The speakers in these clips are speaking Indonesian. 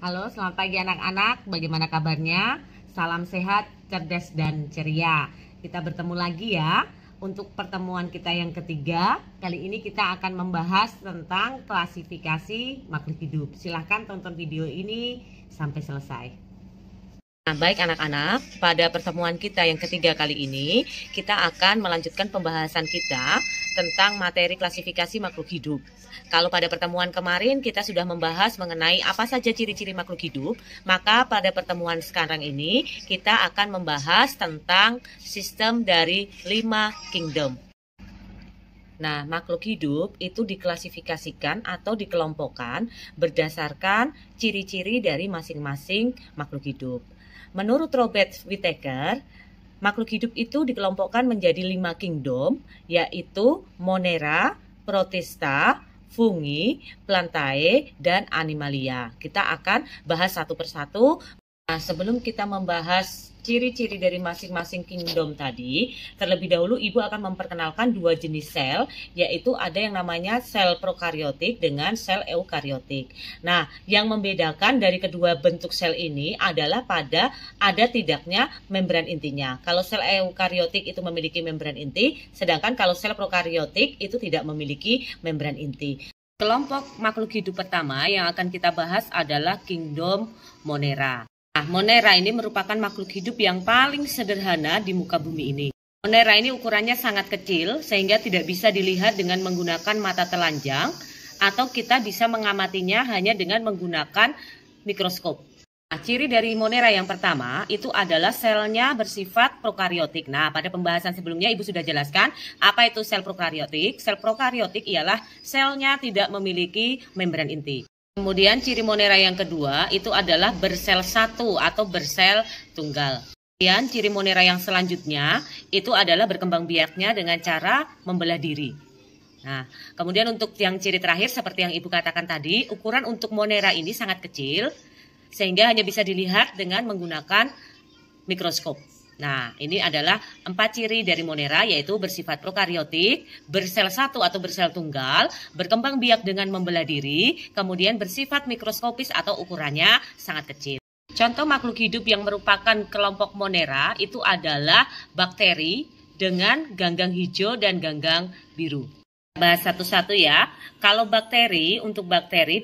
Halo, selamat pagi anak-anak. Bagaimana kabarnya? Salam sehat, cerdas, dan ceria. Kita bertemu lagi ya untuk pertemuan kita yang ketiga. Kali ini kita akan membahas tentang klasifikasi makhluk hidup. Silahkan tonton video ini sampai selesai. Nah, baik anak-anak, pada pertemuan kita yang ketiga kali ini, kita akan melanjutkan pembahasan kita tentang materi klasifikasi makhluk hidup. Kalau pada pertemuan kemarin kita sudah membahas mengenai apa saja ciri-ciri makhluk hidup, maka pada pertemuan sekarang ini kita akan membahas tentang sistem dari 5 kingdom. Nah, makhluk hidup itu diklasifikasikan atau dikelompokkan berdasarkan ciri-ciri dari masing-masing makhluk hidup. Menurut Robert Whittaker, makhluk hidup itu dikelompokkan menjadi 5 kingdom, yaitu Monera, Protista, Fungi, Plantae, dan Animalia. Kita akan bahas satu persatu. Nah, sebelum kita membahas ciri-ciri dari masing-masing kingdom tadi, terlebih dahulu Ibu akan memperkenalkan 2 jenis sel, yaitu ada yang namanya sel prokaryotik dengan sel eukaryotik. Nah, yang membedakan dari kedua bentuk sel ini adalah pada ada tidaknya membran intinya. Kalau sel eukaryotik itu memiliki membran inti, sedangkan kalau sel prokaryotik itu tidak memiliki membran inti. Kelompok makhluk hidup pertama yang akan kita bahas adalah kingdom Monera. Nah, Monera ini merupakan makhluk hidup yang paling sederhana di muka bumi ini. Monera ini ukurannya sangat kecil sehingga tidak bisa dilihat dengan menggunakan mata telanjang atau kita bisa mengamatinya hanya dengan menggunakan mikroskop. Nah, ciri dari Monera yang pertama itu adalah selnya bersifat prokaryotik. Nah, pada pembahasan sebelumnya Ibu sudah jelaskan apa itu sel prokaryotik. Sel prokaryotik ialah selnya tidak memiliki membran inti. Kemudian ciri Monera yang kedua itu adalah bersel satu atau bersel tunggal. Kemudian ciri Monera yang selanjutnya itu adalah berkembang biaknya dengan cara membelah diri. Nah, kemudian untuk yang ciri terakhir seperti yang Ibu katakan tadi, ukuran untuk Monera ini sangat kecil sehingga hanya bisa dilihat dengan menggunakan mikroskop. Nah, ini adalah 4 ciri dari Monera, yaitu bersifat prokaryotik, bersel satu atau bersel tunggal, berkembang biak dengan membelah diri, kemudian bersifat mikroskopis atau ukurannya sangat kecil. Contoh makhluk hidup yang merupakan kelompok Monera itu adalah bakteri dengan ganggang hijau dan ganggang biru. Bahas satu-satu ya. Kalau bakteri, untuk bakteri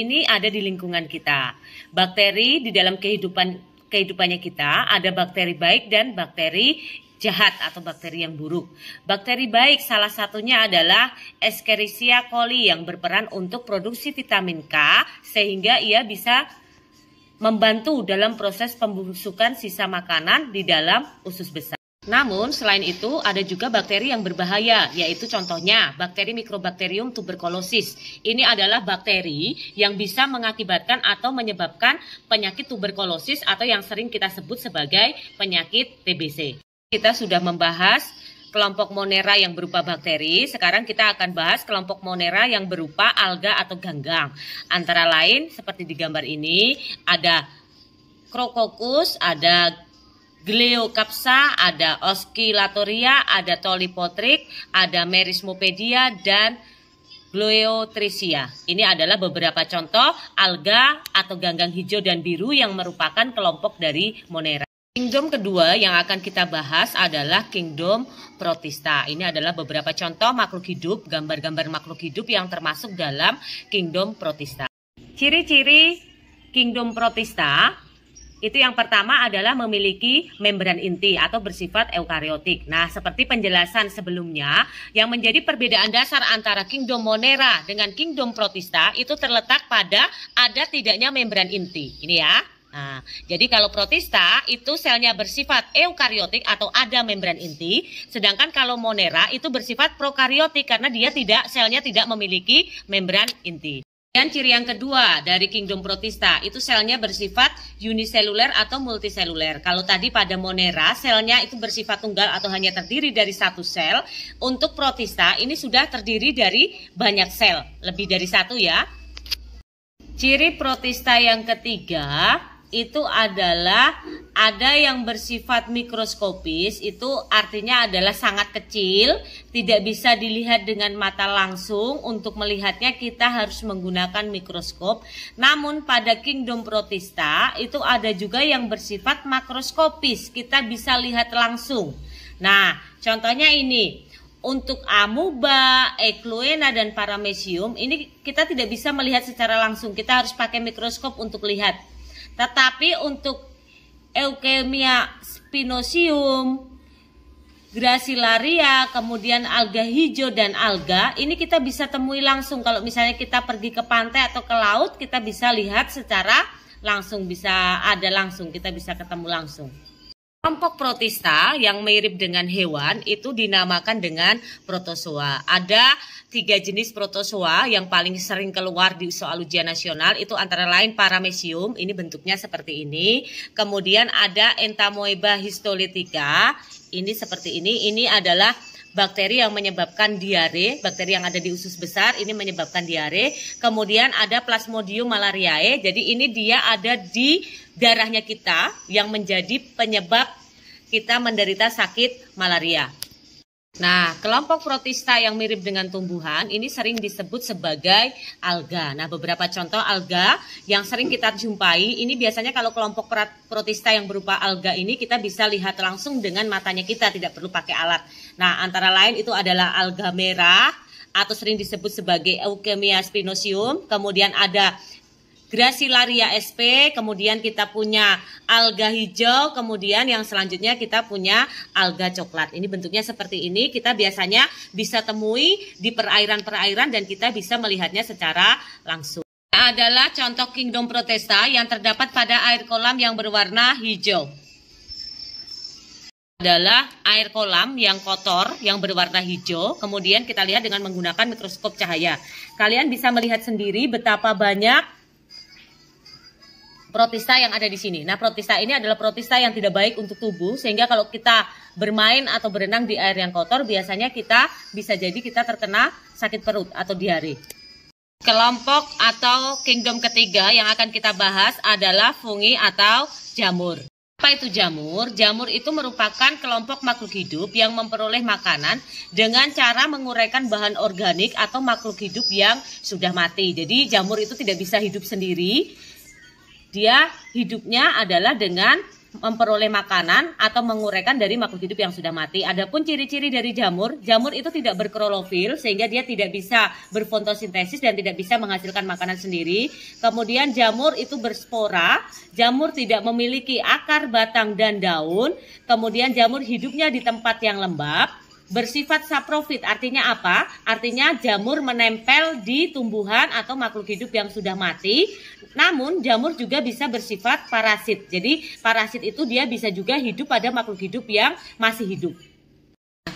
ini ada di lingkungan kita. Bakteri di dalam kehidupannya kita ada bakteri baik dan bakteri jahat atau bakteri yang buruk. Bakteri baik salah satunya adalah Escherichia coli yang berperan untuk produksi vitamin K sehingga ia bisa membantu dalam proses pembusukan sisa makanan di dalam usus besar. Namun selain itu ada juga bakteri yang berbahaya, yaitu contohnya bakteri Mycobacterium tuberculosis. Ini adalah bakteri yang bisa mengakibatkan atau menyebabkan penyakit tuberkulosis atau yang sering kita sebut sebagai penyakit TBC. Kita sudah membahas kelompok Monera yang berupa bakteri, sekarang kita akan bahas kelompok Monera yang berupa alga atau ganggang. Antara lain seperti di gambar ini ada Crococcus, ada Gleocapsa, ada Oscillatoria, ada Tolipotrik, ada Merismopedia, dan Gloeotricia. Ini adalah beberapa contoh alga atau ganggang hijau dan biru yang merupakan kelompok dari Monera. Kingdom kedua yang akan kita bahas adalah kingdom Protista. Ini adalah beberapa contoh makhluk hidup, gambar-gambar makhluk hidup yang termasuk dalam kingdom Protista. Ciri-ciri kingdom Protista itu yang pertama adalah memiliki membran inti atau bersifat eukaryotik. Nah, seperti penjelasan sebelumnya, yang menjadi perbedaan dasar antara kingdom Monera dengan kingdom Protista itu terletak pada ada tidaknya membran inti. Ini ya. Nah, jadi kalau Protista itu selnya bersifat eukaryotik atau ada membran inti, sedangkan kalau Monera itu bersifat prokaryotik karena selnya tidak memiliki membran inti. Dan ciri yang kedua dari kingdom Protista itu selnya bersifat uniseluler atau multiseluler. Kalau tadi pada Monera selnya itu bersifat tunggal atau hanya terdiri dari satu sel, untuk Protista ini sudah terdiri dari banyak sel, lebih dari satu ya. Ciri Protista yang ketiga itu adalah ada yang bersifat mikroskopis, itu artinya adalah sangat kecil, tidak bisa dilihat dengan mata langsung. Untuk melihatnya kita harus menggunakan mikroskop. Namun pada kingdom protista itu ada juga yang bersifat makroskopis, kita bisa lihat langsung. Nah, contohnya ini. Untuk amuba, ekluyena, dan paramecium ini kita tidak bisa melihat secara langsung, kita harus pakai mikroskop untuk lihat. Tetapi untuk Eukemia spinosum, Gracilaria, kemudian alga hijau dan alga, ini kita bisa temui langsung. Kalau misalnya kita pergi ke pantai atau ke laut, kita bisa lihat secara langsung, bisa ada langsung, kita bisa ketemu langsung. Kelompok protista yang mirip dengan hewan itu dinamakan dengan protozoa. Ada 3 jenis protozoa yang paling sering keluar di soal ujian nasional, itu antara lain paramecium, ini bentuknya seperti ini. Kemudian ada entamoeba histolytica, ini seperti ini adalah bakteri yang menyebabkan diare, bakteri yang ada di usus besar ini menyebabkan diare. Kemudian ada Plasmodium malariae, jadi ini dia ada di darahnya kita yang menjadi penyebab kita menderita sakit malaria. Nah, kelompok protista yang mirip dengan tumbuhan ini sering disebut sebagai alga. Nah, beberapa contoh alga yang sering kita jumpai ini biasanya kalau kelompok protista yang berupa alga ini kita bisa lihat langsung dengan matanya kita, tidak perlu pakai alat. Nah, antara lain itu adalah alga merah atau sering disebut sebagai Eukemia spinosum, kemudian ada Gracilaria sp, kemudian kita punya alga hijau, kemudian yang selanjutnya kita punya alga coklat. Ini bentuknya seperti ini, kita biasanya bisa temui di perairan-perairan dan kita bisa melihatnya secara langsung. Ini adalah contoh kingdom protista yang terdapat pada air kolam yang berwarna hijau. Adalah air kolam yang kotor yang berwarna hijau, kemudian kita lihat dengan menggunakan mikroskop cahaya. Kalian bisa melihat sendiri betapa banyak protista yang ada di sini. Nah, protista ini adalah protista yang tidak baik untuk tubuh, sehingga kalau kita bermain atau berenang di air yang kotor, biasanya kita bisa jadi kita terkena sakit perut atau diare. Kelompok atau kingdom ketiga yang akan kita bahas adalah fungi atau jamur. Apa itu jamur? Jamur itu merupakan kelompok makhluk hidup yang memperoleh makanan dengan cara menguraikan bahan organik atau makhluk hidup yang sudah mati. Jadi jamur itu tidak bisa hidup sendiri. Dia hidupnya adalah dengan memperoleh makanan atau menguraikan dari makhluk hidup yang sudah mati. Adapun ciri-ciri dari jamur, jamur itu tidak berklorofil sehingga dia tidak bisa berfotosintesis dan tidak bisa menghasilkan makanan sendiri. Kemudian jamur itu berspora, jamur tidak memiliki akar, batang, dan daun. Kemudian jamur hidupnya di tempat yang lembab. Bersifat saprofit, artinya apa? Artinya jamur menempel di tumbuhan atau makhluk hidup yang sudah mati. Namun jamur juga bisa bersifat parasit. Jadi parasit itu dia bisa juga hidup pada makhluk hidup yang masih hidup.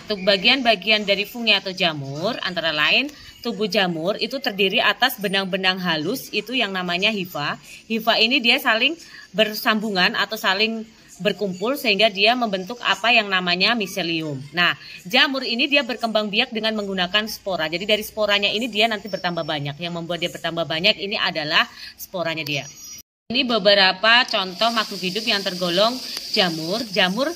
Untuk bagian-bagian dari fungi atau jamur, antara lain tubuh jamur itu terdiri atas benang-benang halus, itu yang namanya hifa. Hifa ini dia saling bersambungan atau saling berkumpul sehingga dia membentuk apa yang namanya miselium. Nah, jamur ini dia berkembang biak dengan menggunakan spora. Jadi dari sporanya ini dia nanti bertambah banyak. Yang membuat dia bertambah banyak ini adalah sporanya dia. Ini beberapa contoh makhluk hidup yang tergolong jamur. Jamur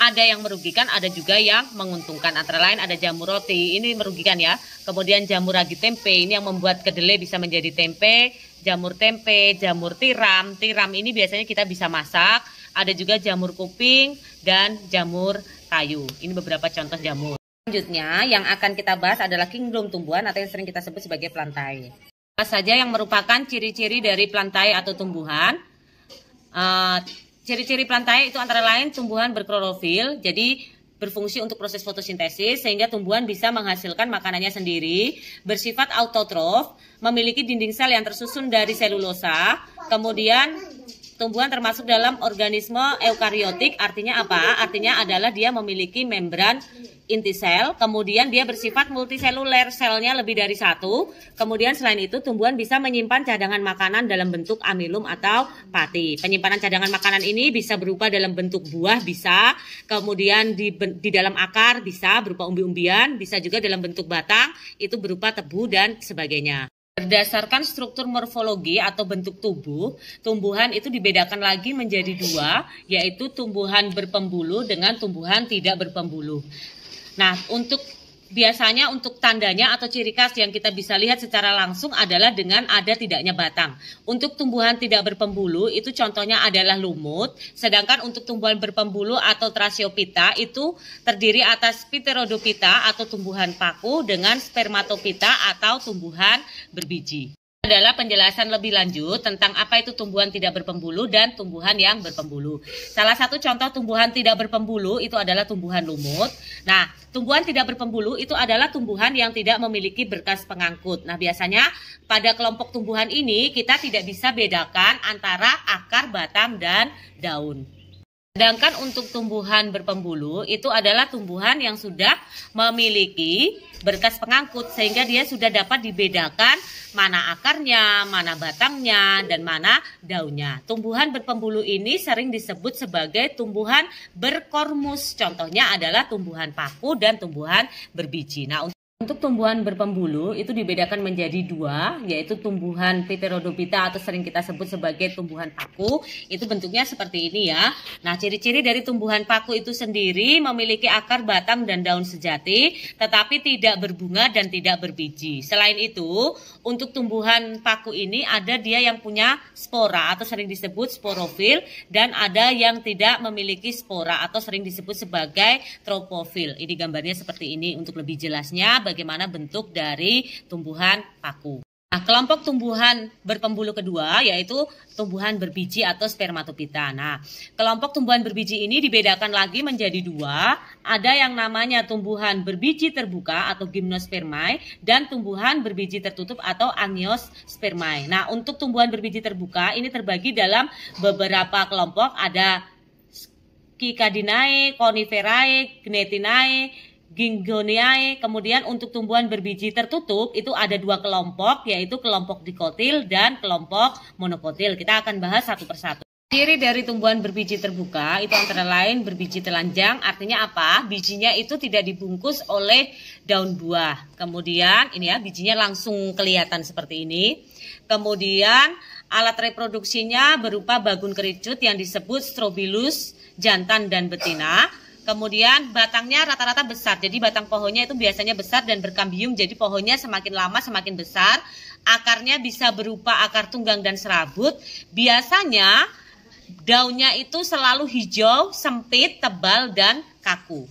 ada yang merugikan, ada juga yang menguntungkan. Antara lain ada jamur roti, ini merugikan ya. Kemudian jamur ragi tempe, ini yang membuat kedelai bisa menjadi tempe. Jamur tempe, jamur tiram. Tiram ini biasanya kita bisa masak. Ada juga jamur kuping dan jamur kayu. Ini beberapa contoh jamur. Selanjutnya yang akan kita bahas adalah kingdom tumbuhan atau yang sering kita sebut sebagai plantae. Apa saja yang merupakan ciri-ciri dari plantae atau tumbuhan? Ciri-ciri plantae itu antara lain tumbuhan berklorofil, jadi berfungsi untuk proses fotosintesis sehingga tumbuhan bisa menghasilkan makanannya sendiri, bersifat autotrof, memiliki dinding sel yang tersusun dari selulosa, kemudian tumbuhan termasuk dalam organisme eukariotik, artinya apa? Artinya adalah dia memiliki membran inti sel, kemudian dia bersifat multiseluler, selnya lebih dari satu. Kemudian selain itu tumbuhan bisa menyimpan cadangan makanan dalam bentuk amilum atau pati. Penyimpanan cadangan makanan ini bisa berupa dalam bentuk buah, bisa, kemudian di dalam akar bisa berupa umbi-umbian, bisa juga dalam bentuk batang, itu berupa tebu dan sebagainya. Berdasarkan struktur morfologi atau bentuk tubuh, tumbuhan itu dibedakan lagi menjadi dua, yaitu tumbuhan berpembuluh dengan tumbuhan tidak berpembuluh. Nah, biasanya untuk tandanya atau ciri khas yang kita bisa lihat secara langsung adalah dengan ada tidaknya batang. Untuk tumbuhan tidak berpembuluh itu contohnya adalah lumut, sedangkan untuk tumbuhan berpembuluh atau Trasiophyta itu terdiri atas Pteridophyta atau tumbuhan paku dengan Spermatophyta atau tumbuhan berbiji. Adalah penjelasan lebih lanjut tentang apa itu tumbuhan tidak berpembuluh dan tumbuhan yang berpembuluh. Salah satu contoh tumbuhan tidak berpembuluh itu adalah tumbuhan lumut. Nah, tumbuhan tidak berpembuluh itu adalah tumbuhan yang tidak memiliki berkas pengangkut. Nah, biasanya pada kelompok tumbuhan ini kita tidak bisa bedakan antara akar, batang, dan daun. Sedangkan untuk tumbuhan berpembuluh itu adalah tumbuhan yang sudah memiliki berkas pengangkut sehingga dia sudah dapat dibedakan mana akarnya, mana batangnya, dan mana daunnya. Tumbuhan berpembuluh ini sering disebut sebagai tumbuhan berkormus. Contohnya adalah tumbuhan paku dan tumbuhan berbiji. Nah, untuk tumbuhan berpembuluh itu dibedakan menjadi dua, yaitu tumbuhan Pteridophyta atau sering kita sebut sebagai tumbuhan paku. Itu bentuknya seperti ini ya. Nah, ciri-ciri dari tumbuhan paku itu sendiri memiliki akar, batang, dan daun sejati, tetapi tidak berbunga dan tidak berbiji. Selain itu, untuk tumbuhan paku ini ada dia yang punya spora atau sering disebut sporofil, dan ada yang tidak memiliki spora atau sering disebut sebagai tropofil. Ini gambarnya seperti ini untuk lebih jelasnya bagaimana bentuk dari tumbuhan paku. Nah, kelompok tumbuhan berpembuluh kedua yaitu tumbuhan berbiji atau Spermatophyta. Nah, kelompok tumbuhan berbiji ini dibedakan lagi menjadi dua. Ada yang namanya tumbuhan berbiji terbuka atau Gymnospermae dan tumbuhan berbiji tertutup atau Angiospermae. Nah, untuk tumbuhan berbiji terbuka ini terbagi dalam beberapa kelompok, ada Cicadinae, Coniferae, Gnetinae, Gingoniae. Kemudian untuk tumbuhan berbiji tertutup itu ada dua kelompok, yaitu kelompok dikotil dan kelompok monokotil. Kita akan bahas satu persatu. Ciri dari tumbuhan berbiji terbuka itu antara lain berbiji telanjang. Artinya apa? Bijinya itu tidak dibungkus oleh daun buah. Kemudian ini ya, bijinya langsung kelihatan seperti ini. Kemudian alat reproduksinya berupa bagun kericut yang disebut strobilus jantan dan betina. Kemudian batangnya rata-rata besar, jadi batang pohonnya itu biasanya besar dan berkambium, jadi pohonnya semakin lama semakin besar. Akarnya bisa berupa akar tunggang dan serabut. Biasanya daunnya itu selalu hijau, sempit, tebal, dan kaku.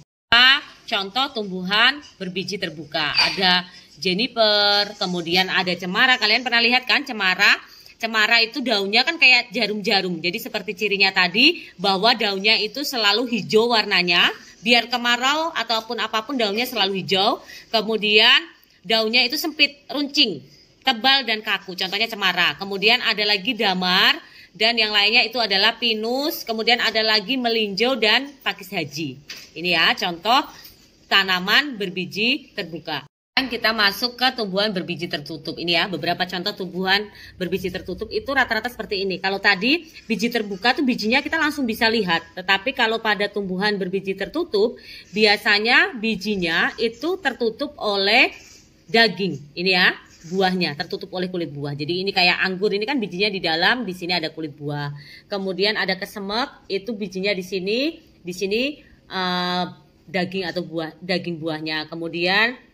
Contoh tumbuhan berbiji terbuka, ada juniper, kemudian ada cemara. Kalian pernah lihat kan cemara? Cemara itu daunnya kan kayak jarum-jarum. Jadi seperti cirinya tadi bahwa daunnya itu selalu hijau warnanya. Biar kemarau ataupun apapun daunnya selalu hijau. Kemudian daunnya itu sempit, runcing, tebal dan kaku. Contohnya cemara. Kemudian ada lagi damar dan yang lainnya itu adalah pinus. Kemudian ada lagi melinjo dan pakis haji. Ini ya contoh tanaman berbiji terbuka. Kita masuk ke tumbuhan berbiji tertutup. Ini ya beberapa contoh tumbuhan berbiji tertutup itu rata-rata seperti ini. Kalau tadi biji terbuka tuh bijinya kita langsung bisa lihat. Tetapi kalau pada tumbuhan berbiji tertutup biasanya bijinya itu tertutup oleh daging. Ini ya buahnya tertutup oleh kulit buah. Jadi ini kayak anggur, ini kan bijinya di dalam, di sini ada kulit buah. Kemudian ada kesemek, itu bijinya di sini daging atau daging buahnya. Kemudian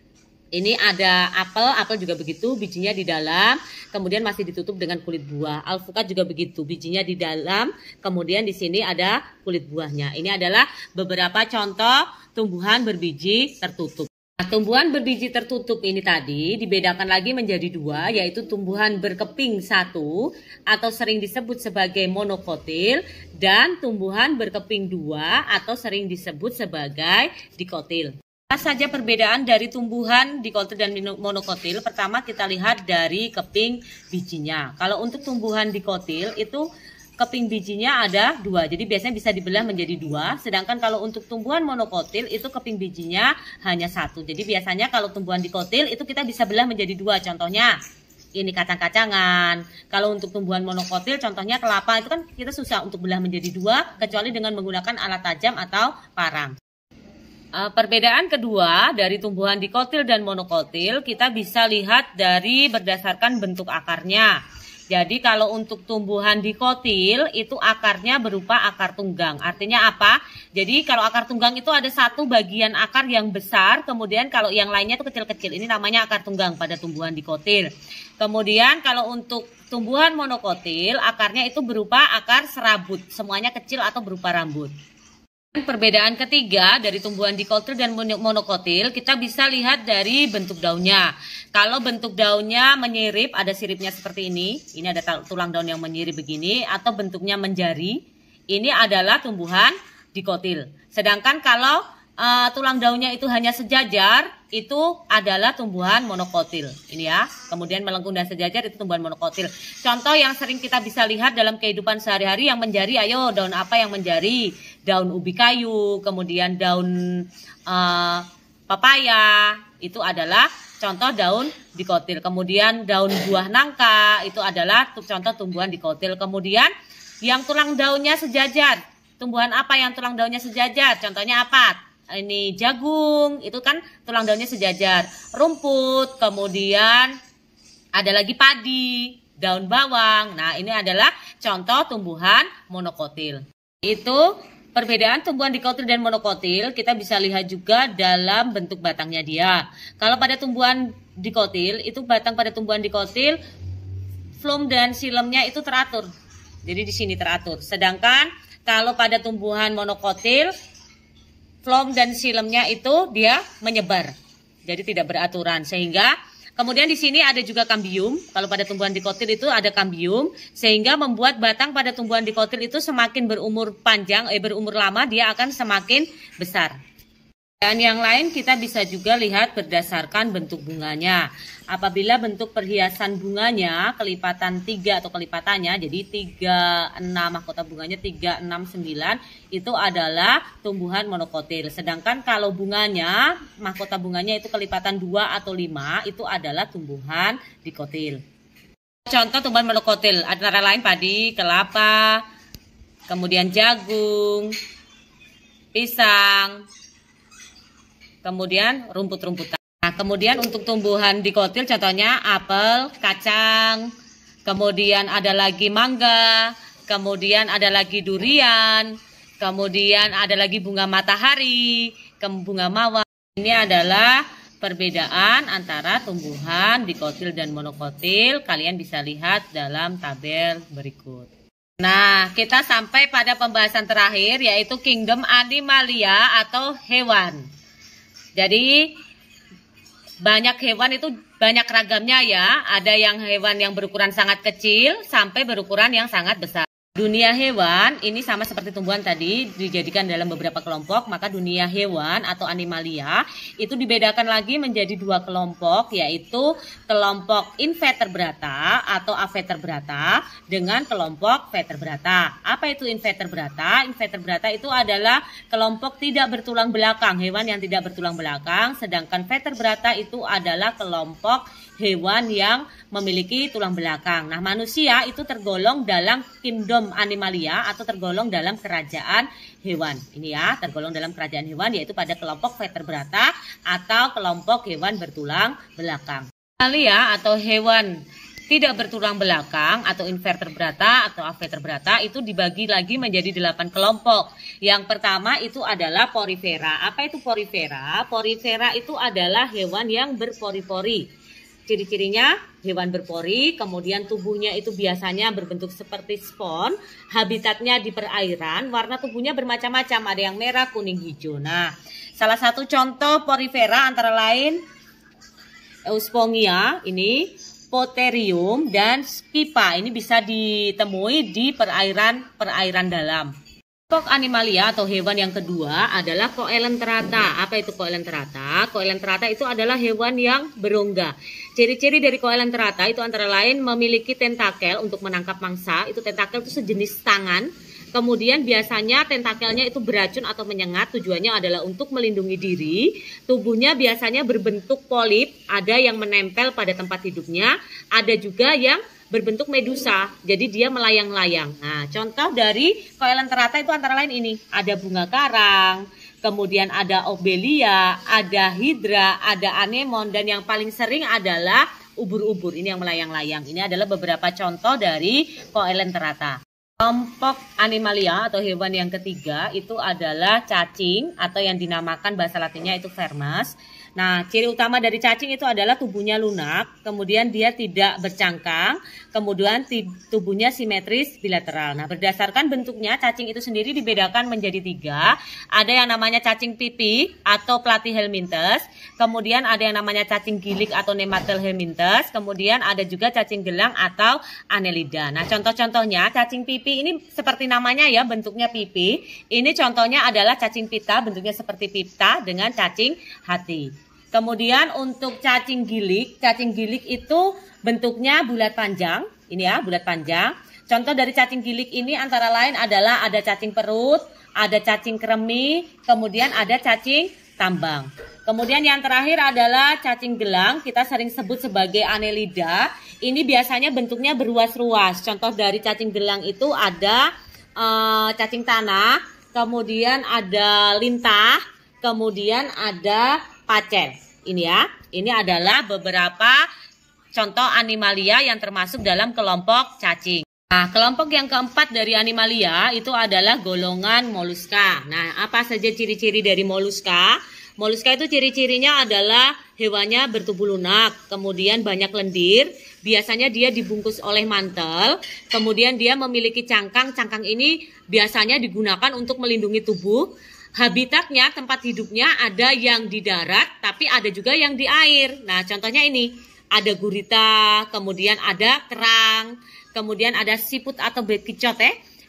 ini ada apel juga begitu, bijinya di dalam, kemudian masih ditutup dengan kulit buah. Alpukat juga begitu, bijinya di dalam, kemudian di sini ada kulit buahnya. Ini adalah beberapa contoh tumbuhan berbiji tertutup. Nah, tumbuhan berbiji tertutup ini tadi dibedakan lagi menjadi dua, yaitu tumbuhan berkeping satu atau sering disebut sebagai monokotil dan tumbuhan berkeping dua atau sering disebut sebagai dikotil. Apa saja perbedaan dari tumbuhan dikotil dan monokotil? Pertama kita lihat dari keping bijinya. Kalau untuk tumbuhan dikotil itu keping bijinya ada dua, jadi biasanya bisa dibelah menjadi dua. Sedangkan kalau untuk tumbuhan monokotil itu keping bijinya hanya satu. Jadi biasanya kalau tumbuhan dikotil itu kita bisa belah menjadi dua. Contohnya ini kacang-kacangan. Kalau untuk tumbuhan monokotil contohnya kelapa, itu kan kita susah untuk belah menjadi dua kecuali dengan menggunakan alat tajam atau parang. Perbedaan kedua dari tumbuhan dikotil dan monokotil kita bisa lihat dari berdasarkan bentuk akarnya. Jadi kalau untuk tumbuhan dikotil itu akarnya berupa akar tunggang. Artinya apa? Jadi kalau akar tunggang itu ada satu bagian akar yang besar, kemudian kalau yang lainnya itu kecil-kecil. Ini namanya akar tunggang pada tumbuhan dikotil. Kemudian kalau untuk tumbuhan monokotil akarnya itu berupa akar serabut. Semuanya kecil atau berupa rambut. Perbedaan ketiga dari tumbuhan dikotil dan monokotil kita bisa lihat dari bentuk daunnya. Kalau bentuk daunnya menyirip, ada siripnya seperti ini ada tulang daun yang menyirip begini, atau bentuknya menjari, ini adalah tumbuhan dikotil. Sedangkan kalau tulang daunnya itu hanya sejajar, itu adalah tumbuhan monokotil. Ini ya, kemudian melengkung dan sejajar itu tumbuhan monokotil. Contoh yang sering kita bisa lihat dalam kehidupan sehari-hari yang menjari, ayo daun apa yang menjari? Daun ubi kayu, kemudian daun papaya, itu adalah contoh daun dikotil. Kemudian daun buah nangka, itu adalah contoh tumbuhan dikotil. Kemudian yang tulang daunnya sejajar, tumbuhan apa yang tulang daunnya sejajar? Contohnya apa? Ini jagung, itu kan tulang daunnya sejajar. Rumput, kemudian ada lagi padi, daun bawang. Nah, ini adalah contoh tumbuhan monokotil. Itu perbedaan tumbuhan dikotil dan monokotil kita bisa lihat juga dalam bentuk batangnya dia. Kalau pada tumbuhan dikotil, itu batang pada tumbuhan dikotil, floem dan silemnya itu teratur. Jadi di sini teratur. Sedangkan kalau pada tumbuhan monokotil, floem dan silemnya itu dia menyebar. Jadi tidak beraturan, sehingga kemudian di sini ada juga kambium. Kalau pada tumbuhan dikotil itu ada kambium, sehingga membuat batang pada tumbuhan dikotil itu semakin berumur panjang, berumur lama dia akan semakin besar. Dan yang lain kita bisa juga lihat berdasarkan bentuk bunganya. Apabila bentuk perhiasan bunganya kelipatan 3 atau kelipatannya, jadi 36 mahkota bunganya 369 itu adalah tumbuhan monokotil. Sedangkan kalau bunganya, mahkota bunganya itu kelipatan 2 atau 5 itu adalah tumbuhan dikotil. Contoh tumbuhan monokotil antara lain padi, kelapa, kemudian jagung, pisang, kemudian rumput-rumputan. Nah, kemudian untuk tumbuhan dikotil contohnya apel, kacang, kemudian ada lagi mangga, kemudian ada lagi durian, kemudian ada lagi bunga matahari, bunga mawar. Ini adalah perbedaan antara tumbuhan dikotil dan monokotil. Kalian bisa lihat dalam tabel berikut. Nah, kita sampai pada pembahasan terakhir yaitu kingdom animalia atau hewan. Jadi banyak hewan itu banyak ragamnya ya. Ada yang hewan yang berukuran sangat kecil sampai berukuran yang sangat besar. Dunia hewan ini sama seperti tumbuhan tadi dijadikan dalam beberapa kelompok, maka dunia hewan atau animalia itu dibedakan lagi menjadi 2 kelompok, yaitu kelompok invertebrata atau avertebrata dengan kelompok vertebrata. Apa itu invertebrata? Invertebrata itu adalah kelompok tidak bertulang belakang, hewan yang tidak bertulang belakang, sedangkan vertebrata itu adalah kelompok hewan yang memiliki tulang belakang. Nah, manusia itu tergolong dalam kingdom animalia atau tergolong dalam kerajaan hewan. Ini ya, tergolong dalam kerajaan hewan yaitu pada kelompok vertebrata atau kelompok hewan bertulang belakang. Animalia atau hewan tidak bertulang belakang atau invertebrata atau avertebrata itu dibagi lagi menjadi 8 kelompok. Yang pertama itu adalah porifera. Apa itu porifera? Porifera itu adalah hewan yang berpori-pori. Ciri-cirinya hewan berpori, kemudian tubuhnya itu biasanya berbentuk seperti spons, habitatnya di perairan, warna tubuhnya bermacam-macam, ada yang merah, kuning, hijau. Nah, salah satu contoh porifera antara lain Euspongia, ini Potherium dan Scypha. Ini bisa ditemui di perairan dalam. Kelompok animalia atau hewan yang kedua adalah Coelenterata. Apa itu Coelenterata? Coelenterata itu adalah hewan yang berongga. Ciri-ciri dari Coelenterata itu antara lain memiliki tentakel untuk menangkap mangsa. Itu tentakel itu sejenis tangan. Kemudian biasanya tentakelnya itu beracun atau menyengat. Tujuannya adalah untuk melindungi diri. Tubuhnya biasanya berbentuk polip. Ada yang menempel pada tempat hidupnya. Ada juga yang berbentuk medusa, jadi dia melayang-layang. Nah, contoh dari Coelenterata itu antara lain ini, ada bunga karang, kemudian ada obelia, ada hidra, ada anemon, dan yang paling sering adalah ubur-ubur. Ini yang melayang-layang. Ini adalah beberapa contoh dari Coelenterata. Kelompok animalia atau hewan yang ketiga itu adalah cacing atau yang dinamakan bahasa latinnya itu vermes. Nah, ciri utama dari cacing itu adalah tubuhnya lunak, kemudian dia tidak bercangkang, kemudian tubuhnya simetris bilateral. Nah, berdasarkan bentuknya cacing itu sendiri dibedakan menjadi 3. Ada yang namanya cacing pipi atau Platyhelminthes, kemudian ada yang namanya cacing gilik atau Nemathelhelminthes, kemudian ada juga cacing gelang atau Annelida. Nah, contoh-contohnya cacing pipi ini seperti namanya ya, bentuknya pipi. Ini contohnya adalah cacing pita, bentuknya seperti pita dengan cacing hati. Kemudian untuk cacing gilik itu bentuknya bulat panjang. Ini ya, bulat panjang. Contoh dari cacing gilik ini antara lain adalah ada cacing perut, ada cacing kremi, kemudian ada cacing tambang. Kemudian yang terakhir adalah cacing gelang, kita sering sebut sebagai Annelida. Ini biasanya bentuknya beruas-ruas. Contoh dari cacing gelang itu ada cacing tanah, kemudian ada lintah, kemudian ada pacen. Ini ya, ini adalah beberapa contoh animalia yang termasuk dalam kelompok cacing. Nah, kelompok yang keempat dari animalia itu adalah golongan moluska. Nah, apa saja ciri-ciri dari moluska? Moluska itu ciri-cirinya adalah hewannya bertubuh lunak, kemudian banyak lendir, biasanya dia dibungkus oleh mantel, kemudian dia memiliki cangkang. Cangkang ini biasanya digunakan untuk melindungi tubuh. Habitatnya, tempat hidupnya ada yang di darat, tapi ada juga yang di air. Nah, contohnya ini, ada gurita, kemudian ada kerang, kemudian ada siput atau bekicot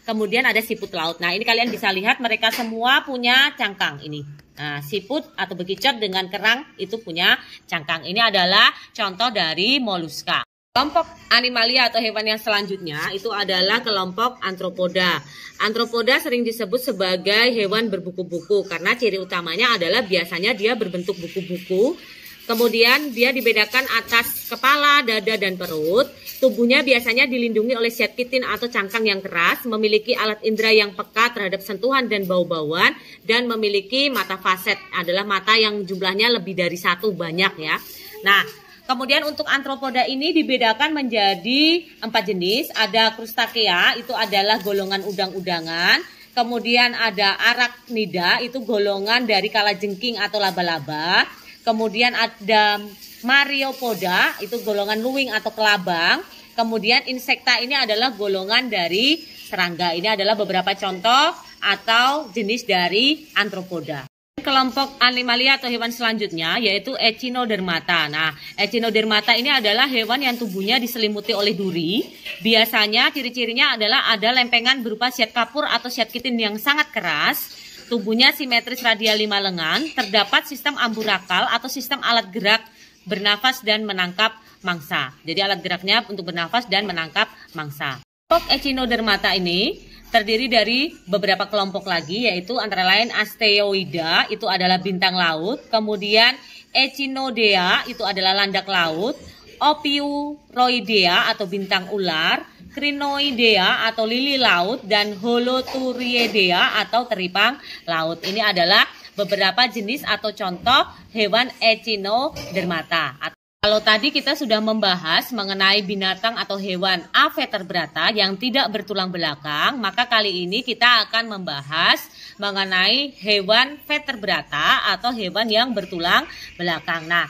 kemudian ada siput laut. Nah, ini kalian bisa lihat mereka semua punya cangkang ini. Nah, siput atau bekicot dengan kerang itu punya cangkang. Ini adalah contoh dari moluska. Kelompok animalia atau hewan yang selanjutnya itu adalah kelompok Arthropoda. Arthropoda sering disebut sebagai hewan berbuku-buku karena ciri utamanya adalah biasanya dia berbentuk buku-buku. Kemudian dia dibedakan atas kepala, dada, dan perut. Tubuhnya biasanya dilindungi oleh zat kitin atau cangkang yang keras, memiliki alat indera yang peka terhadap sentuhan dan bau-bauan, dan memiliki mata faset, adalah mata yang jumlahnya lebih dari 1, banyak ya. Nah, kemudian untuk Arthropoda ini dibedakan menjadi 4 jenis. Ada Crustacea, itu adalah golongan udang-udangan. Kemudian ada Arachnida, itu golongan dari kalajengking atau laba-laba. Kemudian ada Myriapoda, itu golongan luwing atau kelabang. Kemudian Insecta ini adalah golongan dari serangga. Ini adalah beberapa contoh atau jenis dari Arthropoda. Kelompok animalia atau hewan selanjutnya yaitu Echinodermata. Nah, Echinodermata ini adalah hewan yang tubuhnya diselimuti oleh duri. Biasanya ciri-cirinya adalah ada lempengan berupa zat kapur atau zat kitin yang sangat keras. Tubuhnya simetris radial 5 lengan. Terdapat sistem amburakal atau sistem alat gerak bernafas dan menangkap mangsa. Jadi alat geraknya untuk bernafas dan menangkap mangsa. Kelompok Echinodermata ini terdiri dari beberapa kelompok lagi, yaitu antara lain Asteoida, itu adalah bintang laut. Kemudian Echinodea, itu adalah landak laut. Ophiuroidea atau bintang ular. Crinoidea atau lili laut. Dan Holoturiidea atau teripang laut. Ini adalah beberapa jenis atau contoh hewan Echinodermata. Kalau tadi kita sudah membahas mengenai binatang atau hewan Aveterbrata yang tidak bertulang belakang, maka kali ini kita akan membahas mengenai hewan Vertebrata atau hewan yang bertulang belakang. Nah,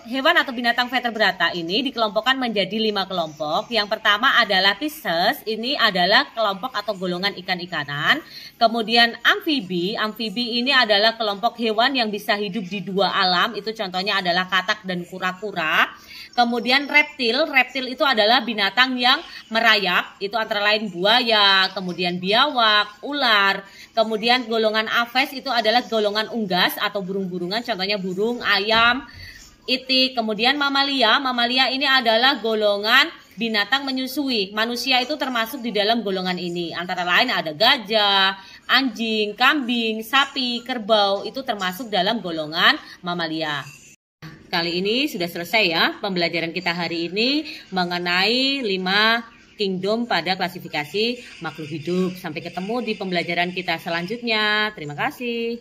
hewan atau binatang vertebrata ini dikelompokkan menjadi 5 kelompok. Yang pertama adalah Pisces, ini adalah kelompok atau golongan ikan-ikanan. Kemudian amfibi ini adalah kelompok hewan yang bisa hidup di 2 alam, itu contohnya adalah katak dan kura-kura. Kemudian reptil itu adalah binatang yang merayap, itu antara lain buaya, kemudian biawak, ular. Kemudian golongan aves itu adalah golongan unggas atau burung-burungan, contohnya burung, ayam, itik. Kemudian mamalia ini adalah golongan binatang menyusui. Manusia itu termasuk di dalam golongan ini. Antara lain ada gajah, anjing, kambing, sapi, kerbau, itu termasuk dalam golongan mamalia. Kali ini sudah selesai ya pembelajaran kita hari ini mengenai 5 kingdom pada klasifikasi makhluk hidup. Sampai ketemu di pembelajaran kita selanjutnya. Terima kasih.